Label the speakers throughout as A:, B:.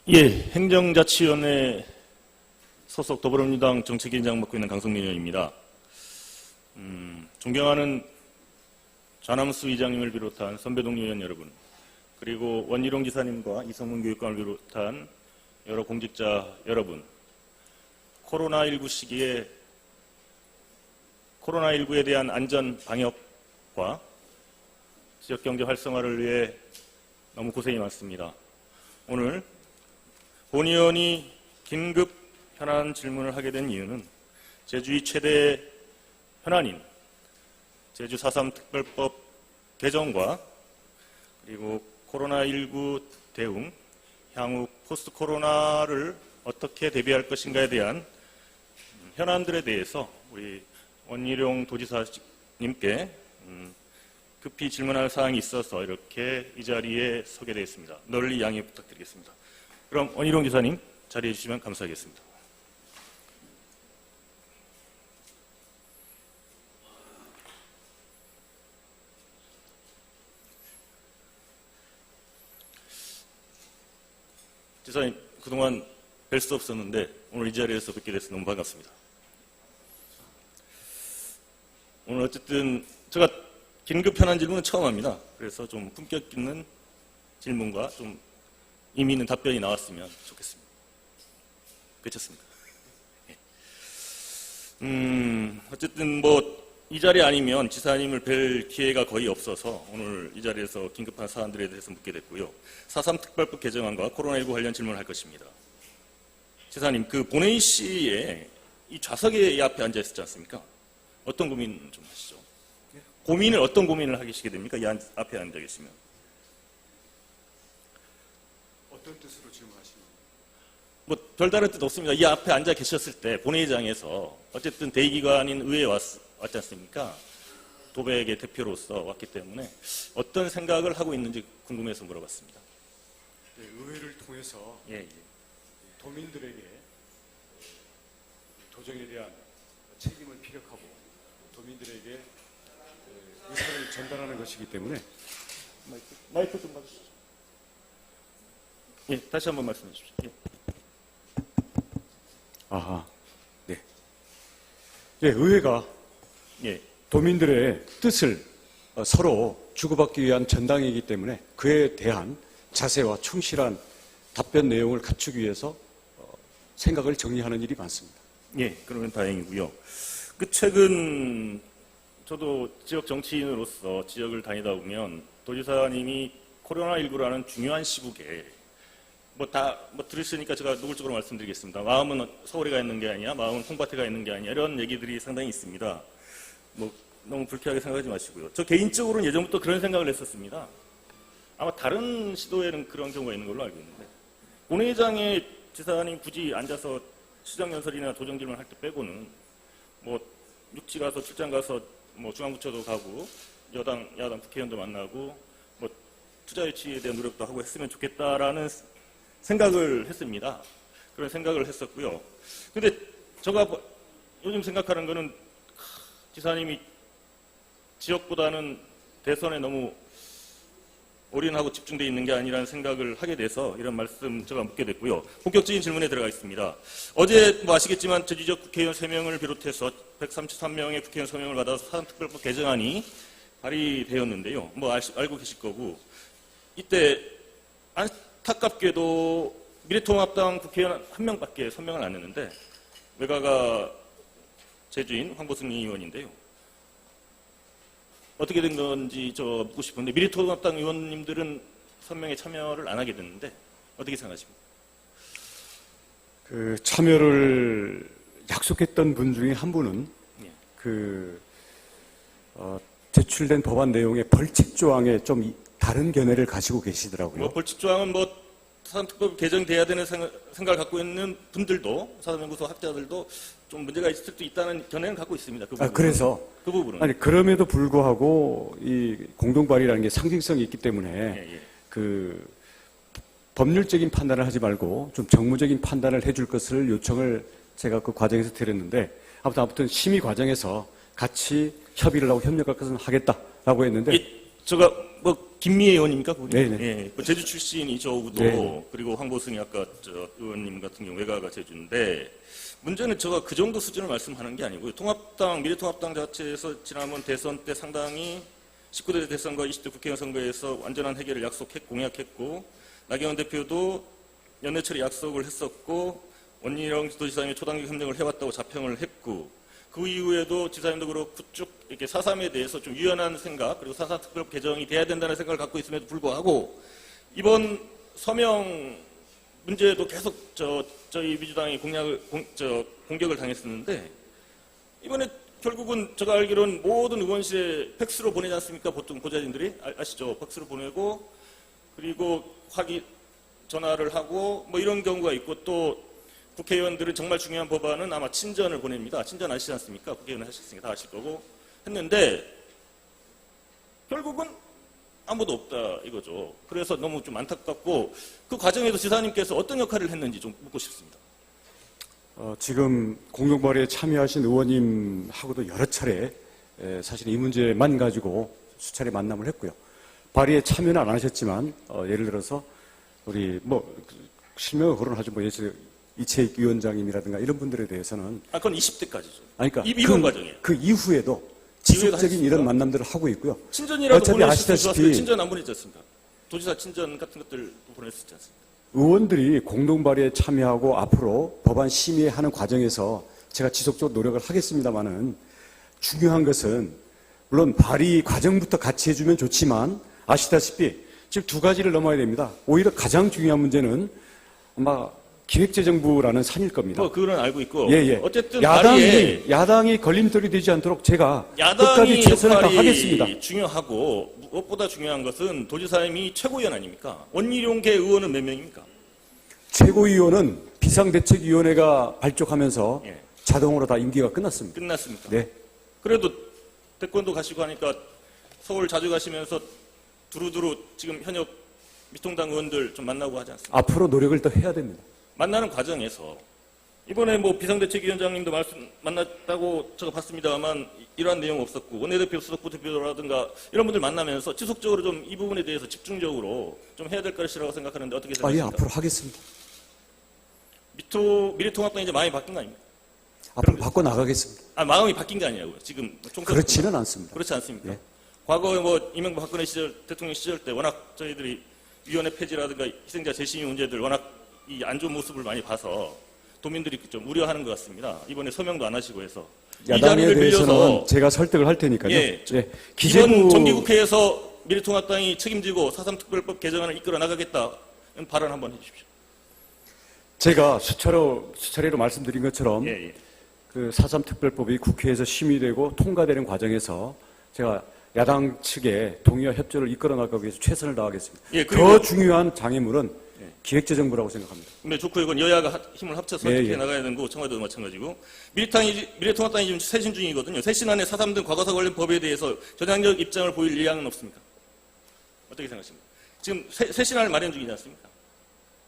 A: 예, 행정자치위원회 소속 더불어민주당 정책위원장 맡고 있는 강성민 의원입니다. 존경하는 좌남수 의장님을 비롯한 선배 동료 의원 여러분, 그리고 원희룡 지사님과 이성문 교육감을 비롯한 여러 공직자 여러분, 코로나19 시기에 코로나19에 대한 안전 방역과 지역경제 활성화를 위해 너무 고생이 많습니다. 오늘 본 의원이 긴급 현안 질문을 하게 된 이유는 제주의 최대 현안인 제주 4.3 특별법 개정과 그리고 코로나19 대응, 향후 포스트 코로나를 어떻게 대비할 것인가에 대한 현안들에 대해서 우리 원희룡 도지사님께 급히 질문할 사항이 있어서 이렇게 이 자리에 서게 되었습니다. 널리 양해 부탁드리겠습니다. 그럼 원희룡 지사님 자리해 주시면 감사하겠습니다. 지사님, 그동안 뵐 수 없었는데 오늘 이 자리에서 뵙게 돼서 너무 반갑습니다. 오늘 어쨌든 제가 긴급 현안 질문은 처음 합니다. 그래서 좀 품격 있는 질문과 좀 의미 있는 답변이 나왔으면 좋겠습니다. 괜찮습니까? 어쨌든 이 자리 아니면 지사님을 뵐 기회가 거의 없어서 오늘 이 자리에서 긴급한 사안들에 대해서 묻게 됐고요. 4.3 특별법 개정안과 코로나19 관련 질문을 할 것입니다. 지사님, 그 본회의 시에 이 좌석에 이 앞에 앉아 있었지 않습니까? 어떤 고민 좀 하시죠? 어떤 고민을 하시게 됩니까? 이 앞에 앉아 계시면.
B: 어떤 뜻으로 질문하시는 거예요?
A: 별다른 뜻 없습니다. 이 앞에 앉아 계셨을 때 본회의장에서 어쨌든 대의기관인 의회에 왔지 않습니까? 도백의 대표로서 왔기 때문에 어떤 생각을 하고 있는지 궁금해서 물어봤습니다.
B: 네, 의회를 통해서 도민들에게 도정에 대한 책임을 피력하고 도민들에게 의사를 전달하는 것이기 때문에
A: 마이크 좀 봐주시죠. 예, 다시 한번 말씀해 주십시오. 예.
B: 네. 예, 의회가 도민들의 뜻을 서로 주고받기 위한 전당이기 때문에 그에 대한 자세와 충실한 답변 내용을 갖추기 위해서 생각을 정리하는 일이 많습니다.
A: 예, 그러면 다행이고요. 최근 저도 지역 정치인으로서 지역을 다니다 보면 도지사님이 코로나19라는 중요한 시국에 들으시니까 제가 노골적으로 말씀드리겠습니다. 마음은 서울에 가 있는 게 아니야, 마음은 콩밭에 가 있는 게 아니야, 이런 얘기들이 상당히 있습니다. 너무 불쾌하게 생각하지 마시고요. 저 개인적으로는 예전부터 그런 생각을 했었습니다. 아마 다른 시도에는 그런 경우가 있는 걸로 알고 있는데 본회의장에 지사님 굳이 앉아서 시정연설이나 도정질문 할 때 빼고는 육지 가서 출장 가서 중앙부처도 가고 여당, 야당 국회의원도 만나고 투자 유치에 대한 노력도 하고 했으면 좋겠다라는 생각을 했습니다. 그런 생각을 했었고요. 근데 제가 요즘 생각하는 거는 지사님이 지역보다는 대선에 너무 올인하고 집중되어 있는 게 아니라는 생각을 하게 돼서 이런 말씀 제가 묻게 됐고요. 본격적인 질문에 들어가겠습니다. 어제 아시겠지만 제주 지역 국회의원 3명을 비롯해서 133명의 국회의원 서명을 받아서 4.3 특별법 개정안이 발의되었는데요. 알고 계실 거고 이때 안타깝게도 미래통합당 국회의원 1명밖에 서명을 안 했는데 외가가 제주인 황보승 의원인데요. 어떻게 된 건지 묻고 싶은데 미래통합당 의원님들은 서명에 참여를 안 하게 됐는데 어떻게 생각하십니까?
B: 그 참여를 약속했던 분 중에 한 분은 제출된 법안 내용의 벌칙 조항에 좀 다른 견해를 가지고 계시더라고요.
A: 벌칙 조항은 사전특법 개정돼야 되는 생각을 갖고 있는 분들도 사전연구소 학자들도 좀 문제가 있을 수도 있다는 견해는 갖고 있습니다.
B: 그래서
A: 그 부분은
B: 그럼에도 불구하고 이 공동 발의라는 게 상징성이 있기 때문에 그 법률적인 판단을 하지 말고 좀 정무적인 판단을 해줄 것을 요청을 제가 그 과정에서 드렸는데 아무튼 심의 과정에서 같이 협의를 하고 협력할 것은 하겠다라고 했는데
A: 제가 김미애 의원입니까? 그분이?
B: 네네.
A: 예, 그 제주 출신이 저우도
B: 네네.
A: 그리고 황보승이 아까 저 의원님 같은 경우 외가가 제주인데 문제는 제가 그 정도 수준을 말씀하는 게 아니고요. 통합당 미래통합당 자체에서 지난번 대선 때 상당히 19대 대선과 20대 국회의원 선거에서 완전한 해결을 공약했고 나경원 대표도 연내철에 약속을 했었고 원희룡 도지사님이 초당적 협력을 해왔다고 자평을 했고 그 이후에도 지사님도 그렇고 쭉 이렇게 4.3에 대해서 좀 유연한 생각 그리고 4.3 특별법 개정이 돼야 된다는 생각을 갖고 있음에도 불구하고 이번 서명 문제도 계속 저희 민주당이 공격을 당했었는데 이번에 결국은 제가 알기로는 모든 의원실에 팩스로 보내지 않습니까? 보통 보좌진들이 아시죠? 팩스로 보내고 그리고 전화를 하고 뭐 이런 경우가 있고 또 국회의원들은 정말 중요한 법안은 아마 친전을 보냅니다. 친전 아시지 않습니까? 국회의원 하셨으니까 다 아실 거고 했는데 결국은 아무도 없다 이거죠. 그래서 너무 좀 안타깝고 그 과정에서 지사님께서 어떤 역할을 했는지 좀 묻고 싶습니다.
B: 지금 공동발의에 참여하신 의원님하고도 여러 차례 사실 이 문제만 가지고 수차례 만남을 했고요. 발의에 참여는 안 하셨지만 예를 들어서 우리 실명을 거론하죠. 이채익 위원장님이라든가 이런 분들에 대해서는
A: 그건 20대까지죠.
B: 그러니까
A: 이번 과정에
B: 그 이후에도 지속적인 이런 만남들을 하고 있고요.
A: 친전이라도
B: 어차피
A: 보내셨으면 좋았어요.
B: 아시다시피
A: 친전 안 보내지 않습니까? 도지사 친전 같은 것들 보냈었지 않습니까?
B: 의원들이 공동발의에 참여하고 앞으로 법안 심의하는 과정에서 제가 지속적으로 노력을 하겠습니다만은 중요한 것은 물론 발의 과정부터 같이 해주면 좋지만 아시다시피 지금 두 가지를 넘어야 됩니다. 오히려 가장 중요한 문제는 아마 기획재정부라는 산일 겁니다.
A: 그거는 알고 있고
B: 예.
A: 어쨌든
B: 야당이 걸림돌이 되지 않도록 제가
A: 야당이
B: 끝까지 최선을 다하겠습니다.
A: 중요하고 무엇보다 중요한 것은 도지사님이 최고위원 아닙니까? 원희룡계 의원은 몇 명입니까?
B: 최고위원은 비상대책위원회가 발족하면서
A: 예.
B: 자동으로 다 임기가 끝났습니다.
A: 끝났습니까?
B: 네.
A: 그래도 태권도 가시고 하니까 서울 자주 가시면서 두루두루 지금 현역 미통당 의원들 좀 만나고 하지 않습니까?
B: 앞으로 노력을 더 해야 됩니다.
A: 만나는 과정에서 이번에 비상대책위원장님도 만났다고 제가 봤습니다만 이러한 내용 없었고 원내대표, 수석부 대표라든가 이런 분들 만나면서 지속적으로 좀 이 부분에 대해서 집중적으로 좀 해야 될 것이라고 생각하는데 어떻게 생각하십니까?
B: 앞으로 하겠습니다.
A: 미래통합당이 이제 마음이 바뀐 거 아닙니까?
B: 앞으로 바꿔 나가겠습니다.
A: 마음이 바뀐 게 아니라고요. 지금
B: 그렇지는 않습니다.
A: 그렇지 않습니까?
B: 예.
A: 과거에 이명박 박근혜 대통령 시절 때 워낙 저희들이 위원회 폐지라든가 희생자 재심의 문제들 워낙 이 안 좋은 모습을 많이 봐서 도민들이 좀 우려하는 것 같습니다. 이번에 서명도 안 하시고 해서
B: 야당에 대해서는 제가 설득을 할 테니까요.
A: 예,
B: 기재부
A: 이번 정기국회에서 미래통합당이 책임지고 4.3 특별법 개정안을 이끌어 나가겠다 발언 한번 해주십시오.
B: 제가 수차례로 말씀드린 것처럼 그 4.3 특별법이 국회에서 심의되고 통과되는 과정에서 제가 야당 측의 동의와 협조를 이끌어 나가기 위해서 최선을 다하겠습니다. 더 중요한 장애물은 기획재정부라고 생각합니다.
A: 네, 좋고 이건 여야가 힘을 합쳐서 어떻게 나가야 되는 거고 청와대도 마찬가지고 미래통합당이 지금 쇄신 중이거든요. 쇄신안에 4.3 등 과거사 관련 법에 대해서 전향적 입장을 보일 의향은 없습니까? 어떻게 생각하십니까? 지금 쇄신안을 마련 중이지 않습니까?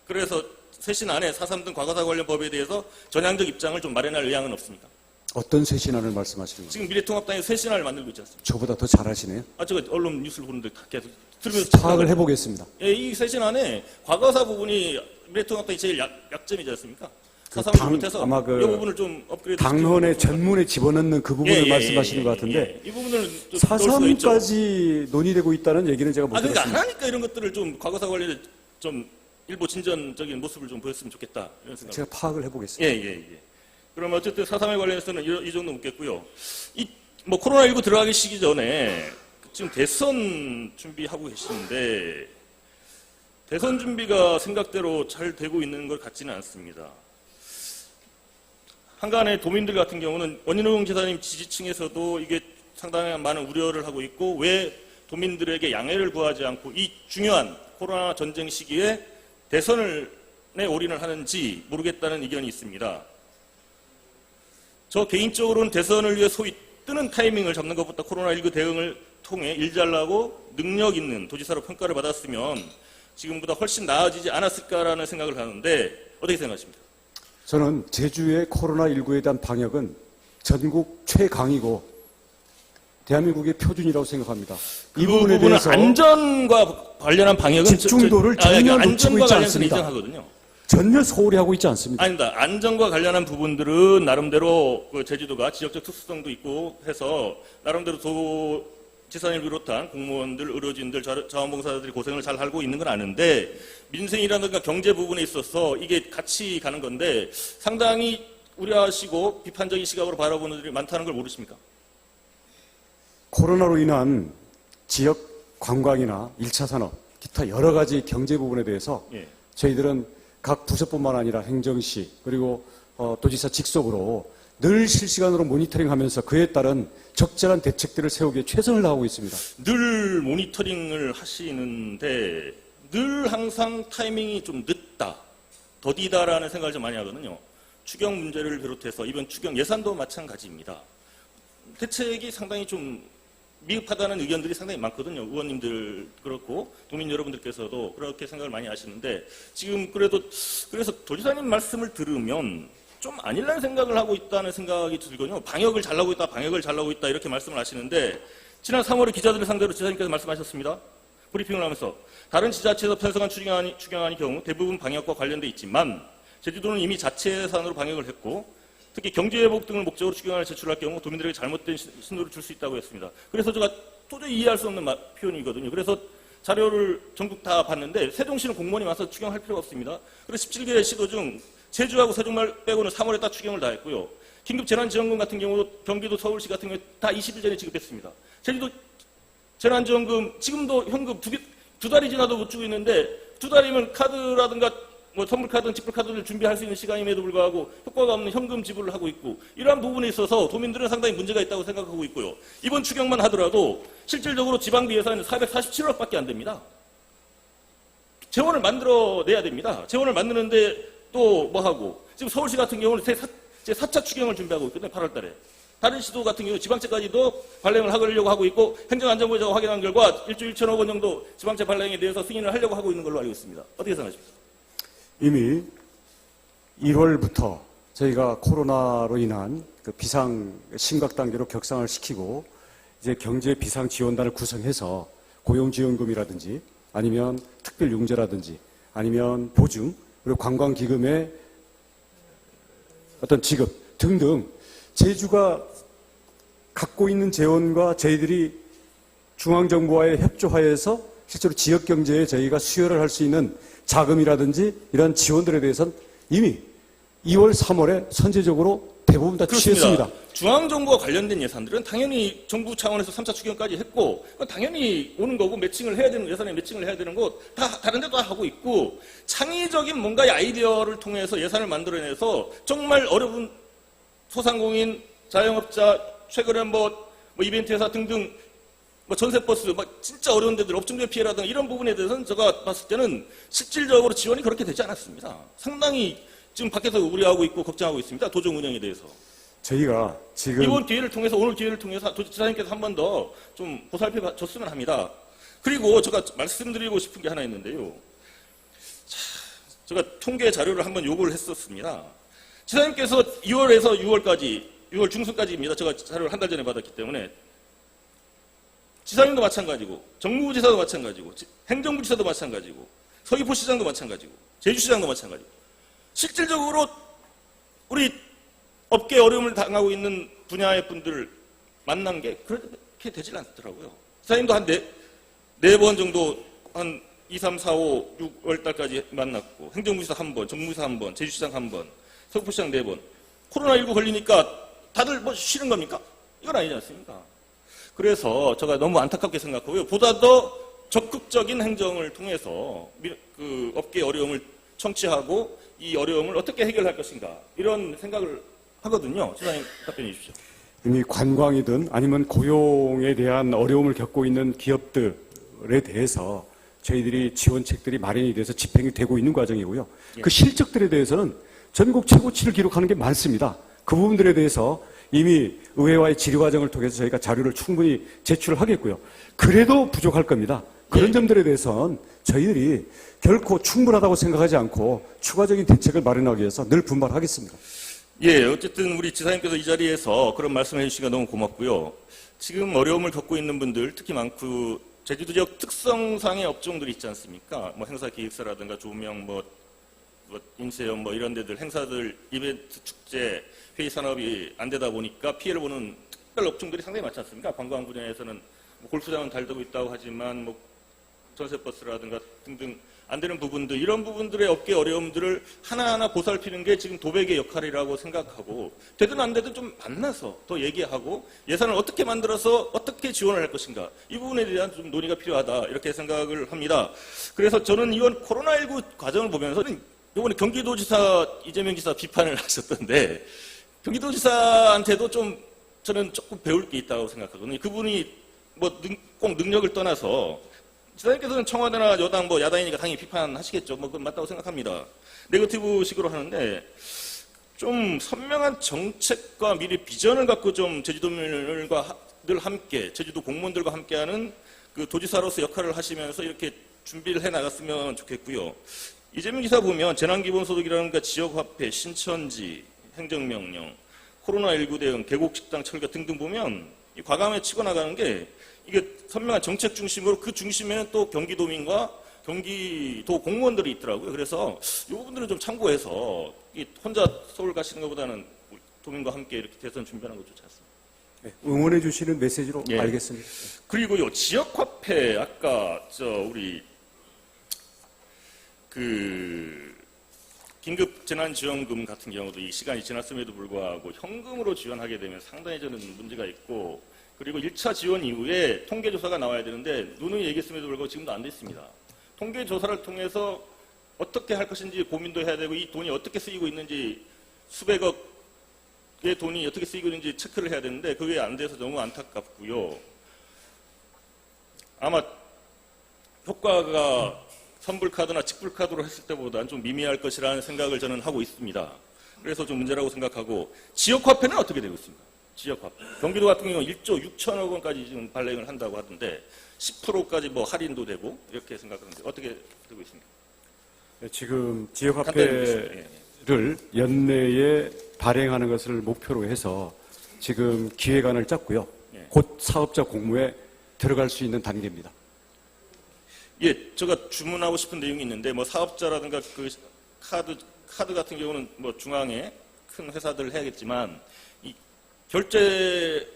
A: 그래서 쇄신안에 4.3 등 과거사 관련 법에 대해서 전향적 입장을 좀 마련할 의향은 없습니까?
B: 어떤 쇄신안을 말씀하시는 거예요?
A: 지금 미래통합당이 쇄신안을 만들고 있지 않습니까?
B: 저보다 더 잘하시네요.
A: 제가 언론 뉴스를 보는데 계속 들으면서
B: 파악을 해보겠습니다.
A: 이 쇄신안에 과거사 부분이 미래통합당이 제일 약점이지 않습니까? 사상을 못해서
B: 아마
A: 이 부분을 좀 업그레이드
B: 당헌의 전문에 집어넣는 그 부분을 말씀하시는 것 같은데
A: 이 부분을
B: 4.3까지 논의되고 있다는 얘기는 제가 못
A: 그러니까
B: 들었습니다.
A: 안 하니까 이런 것들을 좀 과거사 관련해 좀 일부 진전적인 모습을 좀 보였으면 좋겠다 이런 생각.
B: 제가 파악을 해보겠습니다.
A: 그럼 어쨌든 4.3에 관련해서는 이 정도 묻겠고요. 코로나19 들어가기 시기 전에 지금 대선 준비하고 계시는데 대선 준비가 생각대로 잘 되고 있는 것 같지는 않습니다. 한간에 도민들 같은 경우는 원희룡 지사님 지지층에서도 이게 상당히 많은 우려를 하고 있고 왜 도민들에게 양해를 구하지 않고 이 중요한 코로나 전쟁 시기에 대선에 올인을 하는지 모르겠다는 의견이 있습니다. 저 개인적으로는 대선을 위해 소위 뜨는 타이밍을 잡는 것보다 코로나19 대응을 통해 일 잘나고 능력 있는 도지사로 평가를 받았으면 지금보다 훨씬 나아지지 않았을까라는 생각을 하는데 어떻게 생각하십니까?
B: 저는 제주의 코로나19에 대한 방역은 전국 최강이고 대한민국의 표준이라고 생각합니다.
A: 이 부분은 안전과 관련한 방역은
B: 집중도를 전혀 놓치고
A: 안전과
B: 있지
A: 관련해서
B: 않습니다.
A: 인정하거든요.
B: 전혀 소홀히 하고 있지 않습니다.
A: 아닙니다. 안전과 관련한 부분들은 나름대로 그 제주도가 지역적 특수성도 있고 해서 나름대로 지사님을 비롯한 공무원들, 의료진들, 자원봉사자들이 고생을 잘 하고 있는 건 아는데 민생이라든가 경제 부분에 있어서 이게 같이 가는 건데 상당히 우려하시고 비판적인 시각으로 바라보는 분들이 많다는 걸 모르십니까?
B: 코로나로 인한 지역 관광이나 1차 산업, 기타 여러 가지 경제 부분에 대해서
A: 예.
B: 저희들은 각 부서뿐만 아니라 행정시 그리고 도지사 직속으로 늘 실시간으로 모니터링하면서 그에 따른 적절한 대책들을 세우기에 최선을 다하고 있습니다.
A: 늘 모니터링을 하시는데 늘 항상 타이밍이 좀 늦다, 더디다라는 생각을 좀 많이 하거든요. 추경 문제를 비롯해서 이번 추경 예산도 마찬가지입니다. 대책이 상당히 좀 미흡하다는 의견들이 상당히 많거든요. 의원님들 그렇고 국민 여러분들께서도 그렇게 생각을 많이 하시는데 지금 그래서 도지사님 말씀을 들으면 좀 아닐라는 생각을 하고 있다는 생각이 들거든요. 방역을 잘하고 있다 이렇게 말씀을 하시는데 지난 3월에 기자들을 상대로 지사님께서 말씀하셨습니다. 브리핑을 하면서 다른 지자체에서 편성한 추경안의 경우 대부분 방역과 관련돼 있지만 제주도는 이미 자체 예산으로 방역을 했고 특히 경제회복 등을 목적으로 추경안을 제출할 경우 도민들에게 잘못된 신호를 줄 수 있다고 했습니다. 그래서 제가 도저히 이해할 수 없는 표현이거든요. 그래서 자료를 전국 다 봤는데 세종시는 공무원이 와서 추경할 필요가 없습니다. 그래서 17개 시도 중 제주하고 세종말 빼고는 3월에 다 추경을 다 했고요. 긴급재난지원금 같은 경우도 경기도 서울시 같은 경우에 다 20일 전에 지급했습니다. 제주도 재난지원금 지금도 현금 두 달이 지나도 못 주고 있는데 두 달이면 카드라든가 뭐 선물카드는 지불카드를 준비할 수 있는 시간임에도 불구하고 효과가 없는 현금 지불을 하고 있고 이러한 부분에 있어서 도민들은 상당히 문제가 있다고 생각하고 있고요. 이번 추경만 하더라도 실질적으로 지방비 예산은 447억밖에 안 됩니다. 재원을 만들어내야 됩니다. 재원을 만드는데 또 뭐 하고 지금 서울시 같은 경우는 제 4차 추경을 준비하고 있거든요. 8월 달에. 다른 시도 같은 경우 지방채까지도 발행을 하려고 하고 있고 행정안전부에서 확인한 결과 1조 1천억 원 정도 지방채 발행에 대해서 승인을 하려고 하고 있는 걸로 알고 있습니다. 어떻게 생각하십니까?
B: 이미 1월부터 저희가 코로나로 인한 그 비상 심각 단계로 격상을 시키고 이제 경제 비상 지원단을 구성해서 고용지원금이라든지 아니면 특별융자라든지 아니면 보증 그리고 관광기금의 어떤 지급 등등 제주가 갖고 있는 재원과 저희들이 중앙정부와의 협조하에서 실제로 지역경제에 저희가 수혈을 할 수 있는 자금이라든지 이런 지원들에 대해서는 이미 2월, 3월에 선제적으로 대부분 다 취했습니다.
A: 중앙정부와 관련된 예산들은 당연히 정부 차원에서 3차 추경까지 했고 당연히 오는 거고 매칭을 해야 되는 예산에 매칭을 해야 되는 거 다 다른 데도 하고 있고 창의적인 뭔가의 아이디어를 통해서 예산을 만들어내서 정말 어려운 소상공인, 자영업자, 최근에 뭐 이벤트 회사 등등 전세버스, 진짜 어려운 데들, 업종별 피해라든가 이런 부분에 대해서는 제가 봤을 때는 실질적으로 지원이 그렇게 되지 않았습니다. 상당히 지금 밖에서 우려하고 있고 걱정하고 있습니다. 도정 운영에 대해서.
B: 저희가 지금
A: 이번 기회를 통해서 오늘 기회를 통해서 지사님께서 한 번 더 좀 보살펴 줬으면 합니다. 그리고 제가 말씀드리고 싶은 게 하나 있는데요. 제가 통계 자료를 한번 요구를 했었습니다. 지사님께서 2월에서 6월까지, 6월 중순까지입니다. 제가 자료를 한 달 전에 받았기 때문에 지사님도 마찬가지고 정무부지사도 마찬가지고 행정부지사도 마찬가지고 서귀포시장도 마찬가지고 제주시장도 마찬가지고 실질적으로 우리 업계 어려움을 당하고 있는 분야의 분들을 만난 게 그렇게 되질 않더라고요. 지사님도 한 네 번 정도 한 2, 3, 4, 5, 6월 달까지 만났고 행정부지사 한 번, 정무부지사 한 번, 제주시장 한 번, 서귀포시장 4번. 코로나19 걸리니까 다들 쉬는 겁니까? 이건 아니지 않습니까? 그래서 제가 너무 안타깝게 생각하고요. 보다 더 적극적인 행정을 통해서 그 업계의 어려움을 청취하고 이 어려움을 어떻게 해결할 것인가 이런 생각을 하거든요. 지사님 답변해 주십시오.
B: 이미 관광이든 아니면 고용에 대한 어려움을 겪고 있는 기업들에 대해서 저희들이 지원책들이 마련이 돼서 집행이 되고 있는 과정이고요.
A: 예.
B: 그 실적들에 대해서는 전국 최고치를 기록하는 게 많습니다. 그 부분들에 대해서 이미 의회와의 질의 과정을 통해서 저희가 자료를 충분히 제출을 하겠고요. 그래도 부족할 겁니다. 그런 점들에 대해서는 저희들이 결코 충분하다고 생각하지 않고 추가적인 대책을 마련하기 위해서 늘 분발하겠습니다.
A: 예, 어쨌든 우리 지사님께서 이 자리에서 그런 말씀을 해주시니까 너무 고맙고요. 지금 어려움을 겪고 있는 분들 특히 많고 제주도 지역 특성상의 업종들이 있지 않습니까? 뭐 행사 기획사라든가 조명, 뭐 인쇄업 뭐 이런 데들 행사들, 이벤트, 축제, 회의 산업이 안 되다 보니까 피해를 보는 특별 업종들이 상당히 많지 않습니까? 관광 분야에서는 뭐 골프장은 잘 되고 있다고 하지만 뭐 전세버스라든가 등등 안 되는 부분들, 이런 부분들의 업계 어려움들을 하나하나 보살피는 게 지금 도백의 역할이라고 생각하고, 되든 안 되든 좀 만나서 더 얘기하고 예산을 어떻게 만들어서 어떻게 지원을 할 것인가, 이 부분에 대한 좀 논의가 필요하다, 이렇게 생각을 합니다. 그래서 저는 이번 코로나19 과정을 보면서는 이번에 경기도지사 이재명 지사 비판을 하셨던데, 경기도지사한테도 좀 저는 조금 배울 게 있다고 생각하거든요. 그분이 뭐 꼭 능력을 떠나서, 지사님께서는 청와대나 여당, 뭐 야당이니까 당연히 비판하시겠죠. 뭐 그건 맞다고 생각합니다. 네거티브식으로 하는데, 좀 선명한 정책과 미래 비전을 갖고 좀 제주도민들과 늘 함께, 제주도 공무원들과 함께하는 그 도지사로서 역할을 하시면서 이렇게 준비를 해 나갔으면 좋겠고요. 이재명 지사 보면 재난기본소득이라든가 지역화폐, 신천지, 행정명령, 코로나19 대응, 계곡식당 철거 등등 보면 이 과감하게 치고 나가는 게, 이게 선명한 정책 중심으로 그 중심에는 또 경기도민과 경기도 공무원들이 있더라고요. 그래서 이 부분들은 좀 참고해서 혼자 서울 가시는 것보다는 도민과 함께 이렇게 대선 준비하는 것도 좋지 않습니다.
B: 네, 응원해 주시는 메시지로
A: 예.
B: 알겠습니다.
A: 그리고요, 지역화폐, 아까 우리 긴급 재난지원금 같은 경우도 이 시간이 지났음에도 불구하고 현금으로 지원하게 되면 상당히 저는 문제가 있고, 그리고 1차 지원 이후에 통계조사가 나와야 되는데 누누이 얘기했음에도 불구하고 지금도 안 됐습니다. 통계조사를 통해서 어떻게 할 것인지 고민도 해야 되고, 이 돈이 어떻게 쓰이고 있는지, 수백억의 돈이 어떻게 쓰이고 있는지 체크를 해야 되는데 그게 안 돼서 너무 안타깝고요. 아마 효과가 선불카드나 직불카드로 했을 때보다는 좀 미미할 것이라는 생각을 저는 하고 있습니다. 그래서 좀 문제라고 생각하고, 지역화폐는 어떻게 되고 있습니까? 지역화폐. 경기도 같은 경우는 1조 6천억 원까지 지금 발행을 한다고 하던데 10%까지 뭐 할인도 되고 이렇게 생각하는데 어떻게 되고 있습니까?
B: 네, 지금 지역화폐를 연내에 발행하는 것을 목표로 해서 지금 기획안을 짰고요.
A: 예.
B: 곧 사업자 공모에 들어갈 수 있는 단계입니다.
A: 예, 제가 주문하고 싶은 내용이 있는데, 뭐 사업자라든가 그 카드 같은 경우는 뭐 중앙에 큰 회사들 해야겠지만, 이 결제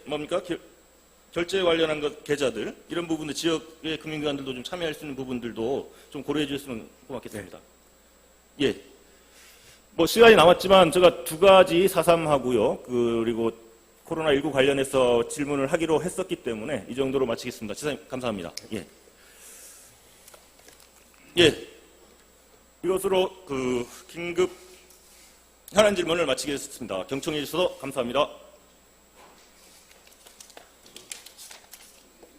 A: 결제 관련한 것 계좌들, 이런 부분들 지역의 금융기관들도 좀 참여할 수 있는 부분들도 좀 고려해 주셨으면 고맙겠습니다. 네. 예. 뭐 시간이 남았지만 제가 두 가지 사삼하고요. 그리고 코로나19 관련해서 질문을 하기로 했었기 때문에 이 정도로 마치겠습니다. 지사님 감사합니다. 예. 예. 이것으로 긴급 현안 질문을 마치겠습니다. 경청해 주셔서 감사합니다.